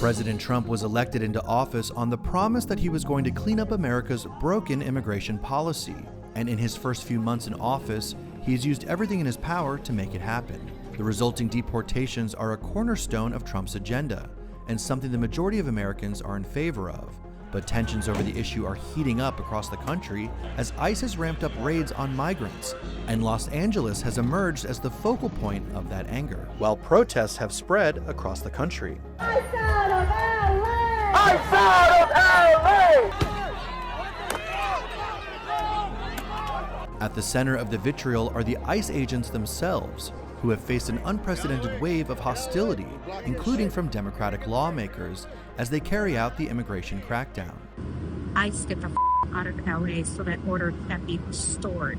President Trump was elected into office on the promise that he was going to clean up America's broken immigration policy. And in his first few months in office, he has used everything in his power to make it happen. The resulting deportations are a cornerstone of Trump's agenda, and something the majority of Americans are in favor of. But tensions over the issue are heating up across the country as ICE has ramped up raids on migrants, and Los Angeles has emerged as the focal point of that anger, while protests have spread across the country. ICE out of LA! ICE out of LA! At the center of the vitriol are the ICE agents themselves, who have faced an unprecedented wave of hostility, including from Democratic lawmakers, as they carry out the immigration crackdown. ICE get the out of LA so that order can be restored.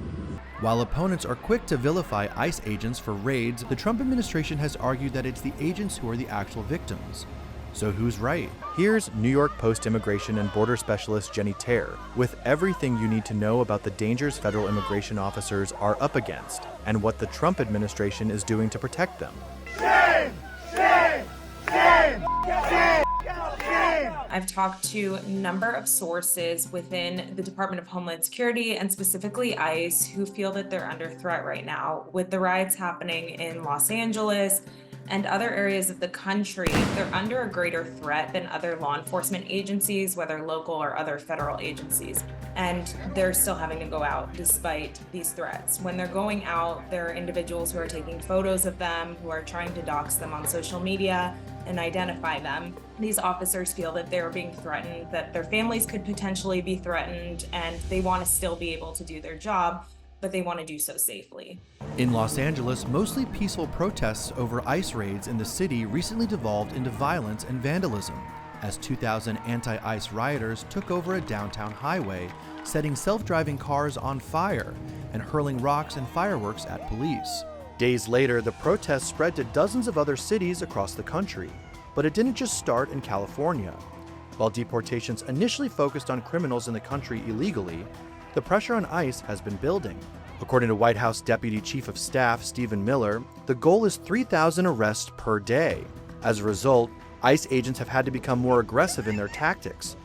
While opponents are quick to vilify ICE agents for raids, the Trump administration has argued that it's the agents who are the actual victims. So who's right? Here's New York Post immigration and border specialist Jenny Terr with everything you need to know about the dangers federal immigration officers are up against and what the Trump administration is doing to protect them. Shame! Shame! Shame! Shame! Shame! I've talked to a number of sources within the Department of Homeland Security and specifically ICE who feel that they're under threat right now. With the riots happening in Los Angeles and other areas of the country, they're under a greater threat than other law enforcement agencies, whether local or other federal agencies. And they're still having to go out despite these threats. When they're going out, there are individuals who are taking photos of them, who are trying to dox them on social media and identify them. These officers feel that they're being threatened, that their families could potentially be threatened, and they want to still be able to do their job, but they want to do so safely. In Los Angeles, mostly peaceful protests over ICE raids in the city recently devolved into violence and vandalism, as 2,000 anti-ICE rioters took over a downtown highway, setting self-driving cars on fire and hurling rocks and fireworks at police. Days later, the protests spread to dozens of other cities across the country. But it didn't just start in California. While deportations initially focused on criminals in the country illegally, the pressure on ICE has been building. According to White House Deputy Chief of Staff Stephen Miller, the goal is 3,000 arrests per day. As a result, ICE agents have had to become more aggressive in their tactics,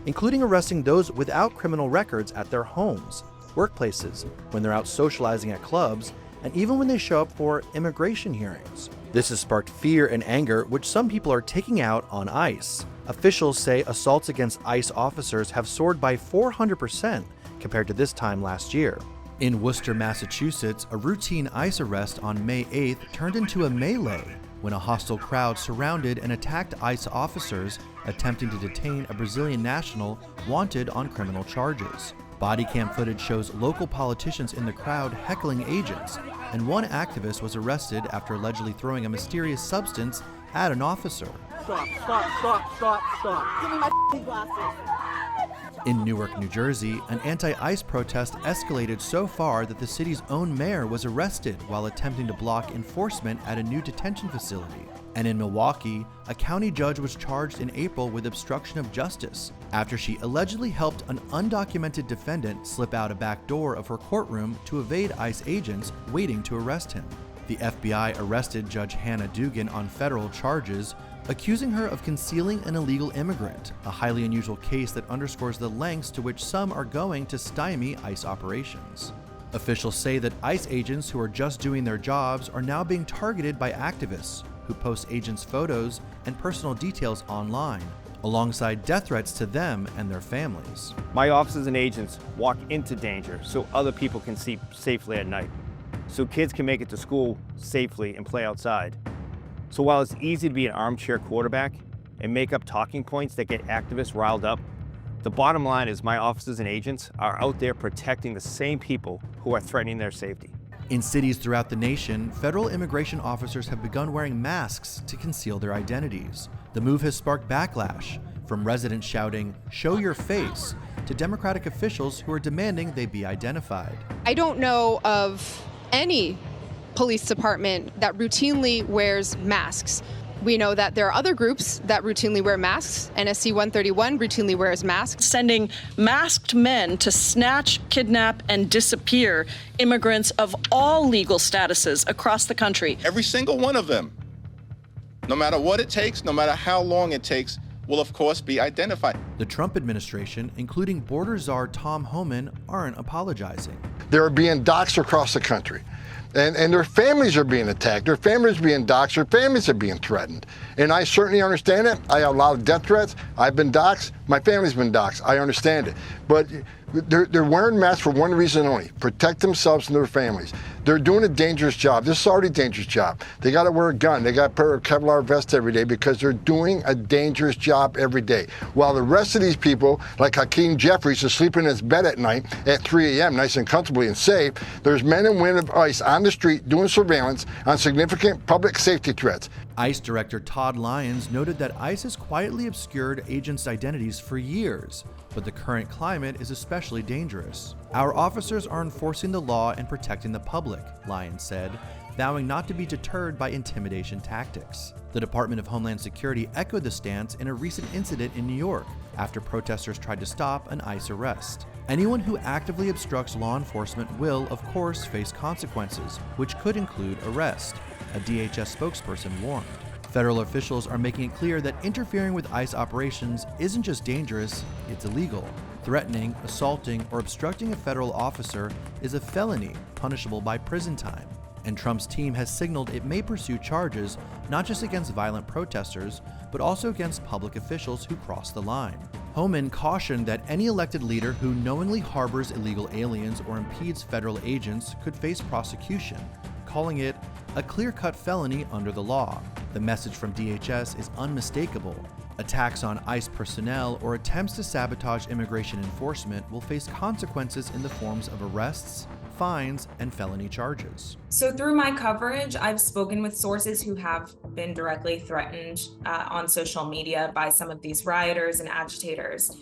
including arresting those without criminal records at their homes, workplaces, when they're out socializing at clubs, and even when they show up for immigration hearings. This has sparked fear and anger, which some people are taking out on ICE. Officials say assaults against ICE officers have soared by 400% compared to this time last year. In Worcester, Massachusetts, a routine ICE arrest on May 8th turned into a melee when a hostile crowd surrounded and attacked ICE officers attempting to detain a Brazilian national wanted on criminal charges. Body cam footage shows local politicians in the crowd heckling agents, and one activist was arrested after allegedly throwing a mysterious substance at an officer. Stop, stop, stop, stop, stop. Give me my glasses. In Newark, New Jersey, an anti-ICE protest escalated so far that the city's own mayor was arrested while attempting to block enforcement at a new detention facility. And in Milwaukee, a county judge was charged in April with obstruction of justice after she allegedly helped an undocumented defendant slip out a back door of her courtroom to evade ICE agents waiting to arrest him. The FBI arrested Judge Hannah Dugan on federal charges, accusing her of concealing an illegal immigrant, a highly unusual case that underscores the lengths to which some are going to stymie ICE operations. Officials say that ICE agents who are just doing their jobs are now being targeted by activists who post agents' photos and personal details online, alongside death threats to them and their families. My officers and agents walk into danger so other people can sleep safely at night, so kids can make it to school safely and play outside. So while it's easy to be an armchair quarterback and make up talking points that get activists riled up, the bottom line is my officers and agents are out there protecting the same people who are threatening their safety. In cities throughout the nation, federal immigration officers have begun wearing masks to conceal their identities. The move has sparked backlash, from residents shouting, "Show your face," to Democratic officials who are demanding they be identified. I don't know of any police department that routinely wears masks. We know that there are other groups that routinely wear masks. NSC 131 routinely wears masks. Sending masked men to snatch, kidnap, and disappear immigrants of all legal statuses across the country. Every single one of them. no matter what it takes, no matter how long it takes, will of course be identified. The Trump administration, including border czar Tom Homan, aren't apologizing. They're being doxxed across the country. And their families are being attacked. Their families are being doxxed. Their families are being threatened. And I certainly understand it. I have a lot of death threats. I've been doxxed. My family's been doxxed. I understand it. But they're wearing masks for one reason only: protect themselves and their families. They're doing a dangerous job. This is already a dangerous job. They got to wear a gun. They got to wear a Kevlar vest every day because they're doing a dangerous job every day. While the rest of these people, like Hakeem Jeffries, is sleeping in his bed at night at 3 a.m., nice and comfortably and safe, there's men and women of ICE on the street doing surveillance on significant public safety threats. ICE Director Todd Lyons noted that ICE has quietly obscured agents' identities for years, but the current climate is especially dangerous. Our officers are enforcing the law and protecting the public, Lyons said, vowing not to be deterred by intimidation tactics. The Department of Homeland Security echoed the stance in a recent incident in New York after protesters tried to stop an ICE arrest. Anyone who actively obstructs law enforcement will, of course, face consequences, which could include arrest, a DHS spokesperson warned. Federal officials are making it clear that interfering with ICE operations isn't just dangerous, it's illegal. Threatening, assaulting, or obstructing a federal officer is a felony, punishable by prison time. And Trump's team has signaled it may pursue charges not just against violent protesters, but also against public officials who cross the line. Homan cautioned that any elected leader who knowingly harbors illegal aliens or impedes federal agents could face prosecution, calling it a clear-cut felony under the law. The message from DHS is unmistakable. Attacks on ICE personnel or attempts to sabotage immigration enforcement will face consequences in the forms of arrests, fines, and felony charges. So through my coverage, I've spoken with sources who have been directly threatened on social media by some of these rioters and agitators.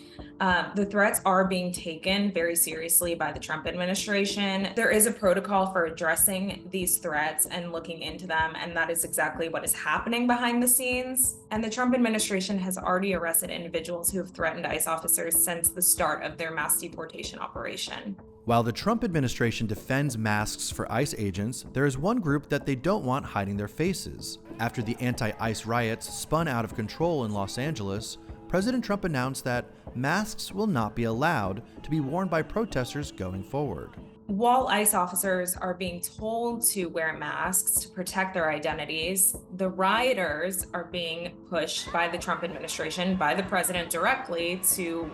The threats are being taken very seriously by the Trump administration. There is a protocol for addressing these threats and looking into them, and that is exactly what is happening behind the scenes. And the Trump administration has already arrested individuals who have threatened ICE officers since the start of their mass deportation operation. While the Trump administration defends masks for ICE agents, there is one group that they don't want hiding their faces. After the anti-ICE riots spun out of control in Los Angeles, President Trump announced that masks will not be allowed to be worn by protesters going forward. While ICE officers are being told to wear masks to protect their identities, the rioters are being pushed by the Trump administration, by the president directly, to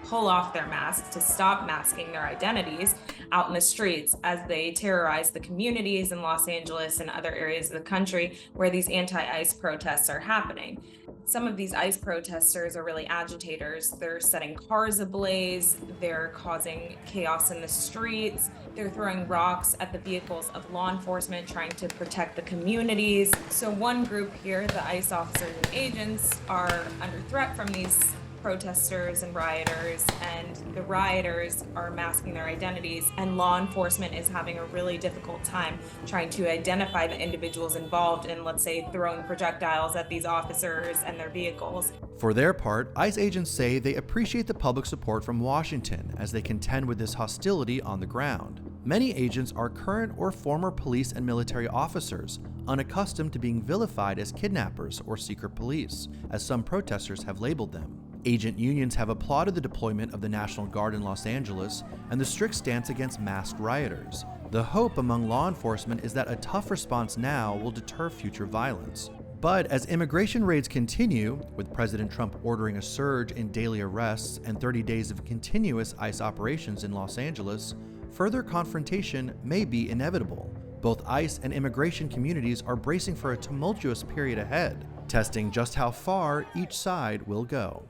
pull off their masks, to stop masking their identities out in the streets as they terrorize the communities in Los Angeles and other areas of the country where these anti-ICE protests are happening. Some of these ICE protesters are really agitators. They're setting cars ablaze, they're causing chaos in the streets, they're throwing rocks at the vehicles of law enforcement trying to protect the communities. So one group here, the ICE officers and agents, are under threat from these protesters and rioters, and the rioters are masking their identities, and law enforcement is having a really difficult time trying to identify the individuals involved in, let's say, throwing projectiles at these officers and their vehicles. For their part, ICE agents say they appreciate the public support from Washington as they contend with this hostility on the ground. Many agents are current or former police and military officers, unaccustomed to being vilified as kidnappers or secret police, as some protesters have labeled them. Agent unions have applauded the deployment of the National Guard in Los Angeles and the strict stance against masked rioters. The hope among law enforcement is that a tough response now will deter future violence. But as immigration raids continue, with President Trump ordering a surge in daily arrests and 30 days of continuous ICE operations in Los Angeles, further confrontation may be inevitable. Both ICE and immigration communities are bracing for a tumultuous period ahead, testing just how far each side will go.